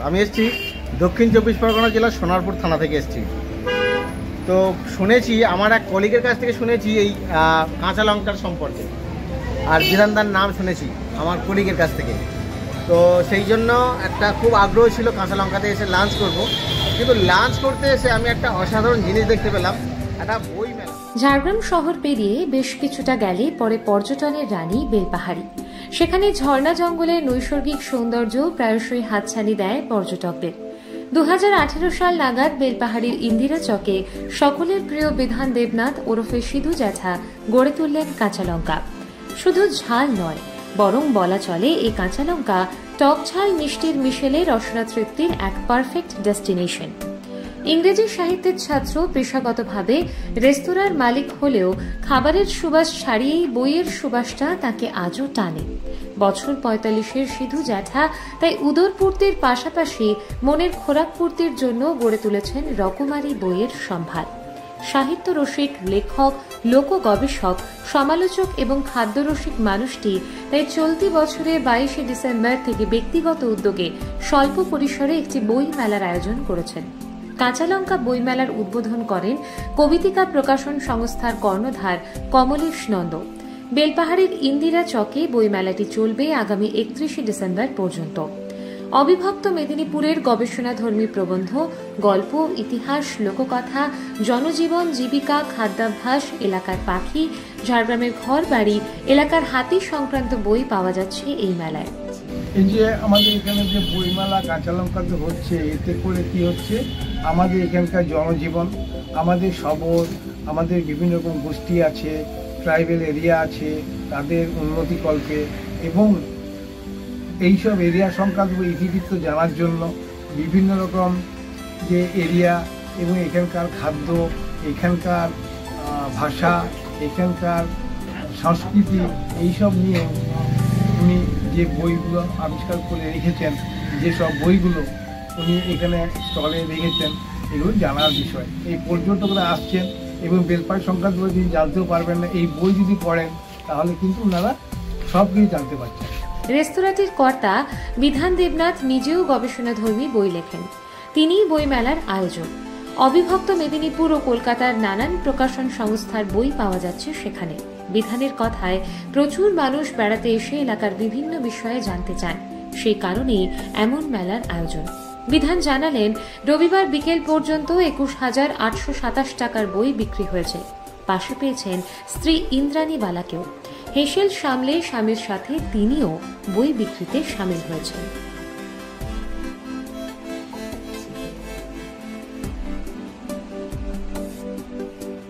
আমি এসেছি দক্ষিণ চব্বিশ পরগনা জেলার সোনারপুর থানা থেকে এসেছি। তো শুনেছি, আমার এক কলিগের কাছ থেকে শুনেছি এই কাঁচা লঙ্কার সম্পর্কে, আর বিধানদার নাম শুনেছি আমার কলিগের কাছ থেকে। তো সেই জন্য একটা খুব আগ্রহ ছিল কাঁচা লঙ্কাতে এসে লাঞ্চ করব, কিন্তু লাঞ্চ করতে এসে আমি একটা অসাধারণ জিনিস দেখতে পেলাম, একটা বই মেলা। ঝাড়গ্রাম শহর পেরিয়ে বেশ কিছুটা গেলে পরে পর্যটনের রানী বেলপাহাড়ি। সেখানে ঝর্ণা জঙ্গলের নৈসর্গিক সৌন্দর্য প্রায়শই হাতছানি দেয় পর্যটকদের। 2018 সাল নাগাদ বেলপাহাড়ির ইন্দিরা চকে সকলের প্রিয় বিধান দেবনাথ ওরফে সিধু জ্যাঠা গড়ে তুললেন কাঁচা লঙ্কা। শুধু ঝাল নয়, বরং বলা চলে এই কাঁচা লঙ্কা টক ঝাল মিষ্টির মিশেলে রসনা তৃপ্তির এক পারফেক্ট ডেস্টিনেশন। ইংরেজি সাহিত্যের ছাত্র, পেশাগতভাবে রেস্তোরাঁর মালিক হলেও খাবারের সুবাস ছাড়িয়েই বইয়ের সুবাসটা তাকে আজও টানে। বছর 45-এর সিধু জ্যাঠা তাই উদরপূর্তির পাশাপাশি মনের খোরাক পূর্তির জন্য গড়ে তুলেছেন রকমারি বইয়ের সম্ভার। সাহিত্য রসিক, লেখক, লোক গবেষক, সমালোচক এবং খাদ্যরসিক মানুষটি তাই চলতি বছরে 22শে ডিসেম্বর থেকে ব্যক্তিগত উদ্যোগে স্বল্প পরিসরে একটি বই মেলার আয়োজন করেছেন। কাঁচা লঙ্কা বইমেলার উদ্বোধন করেন কবিতিকা প্রকাশন সংস্থার কর্ণধার কমলেশ নন্দ। বেলপাহাড়ির ইন্দিরা চকে বইমেলাটি চলবে আগামী 31শে ডিসেম্বর পর্যন্ত। অবিভক্ত মেদিনীপুরের গবেষণাধর্মী প্রবন্ধ, গল্প, ইতিহাস, লোককথা, জনজীবন, জীবিকা, খাদ্যাভ্যাস, এলাকার পাখি, ঝাড়গ্রামের ঘর বাড়ি, এলাকার হাতি সংক্রান্ত বই পাওয়া যাচ্ছে এই মেলায়। এই যে আমাদের এখানে যে বইমেলা কাঁচা লঙ্কাতে হচ্ছে, এতে করে কি হচ্ছে, আমাদের এখানকার জনজীবন, আমাদের শহর, আমাদের বিভিন্ন রকম গোষ্ঠী আছে, ট্রাইবেল এরিয়া আছে, তাদের উন্নতিকল্পে এবং এইসব এরিয়া সংক্রান্ত ইতিবৃত্ত জানার জন্য বিভিন্ন রকম যে এরিয়া এবং এখানকার খাদ্য, এখানকার ভাষা, এখানকার সংস্কৃতি, এইসব নিয়ে উনি যে বইগুলো আবিষ্কার করে রেখেছেন, যেসব বইগুলো উনি এখানে স্টলে রেখেছেন, এগুলো জানার বিষয়। এই পর্যটকরা আসছেন এবং বেলপাহাড়ি সংক্রান্ত বই তিনি জানতেও পারবেন না, এই বই যদি পড়েন তাহলে কিন্তু ওনারা সব কিছু জানতে পারছেন। রেস্তোরাঁটির কর্তা বিধান দেবনাথ নিজেও গবেষণাধর্মী বই লেখেন। তিনিই বইমেলার আয়োজক। অবিভক্ত মেদিনীপুর ও কলকাতার নানান প্রকাশন সংস্থার বই পাওয়া যাচ্ছে সেখানে। বিধানের কথায় প্রচুর মানুষ বেড়াতে এসে এলাকার বিভিন্ন বিষয়ে জানতে চান, সেই কারণেই এমন মেলার আয়োজন। বিধান জানালেন, রবিবার বিকেল পর্যন্ত 21,827 টাকার বই বিক্রি হয়েছে। পাশে পেয়েছেন স্ত্রী ইন্দ্রাণী বালাকেও। হেসেল সামলে স্বামীর সাথে তিনিও বই বিক্রিতে সামিল হয়েছেন।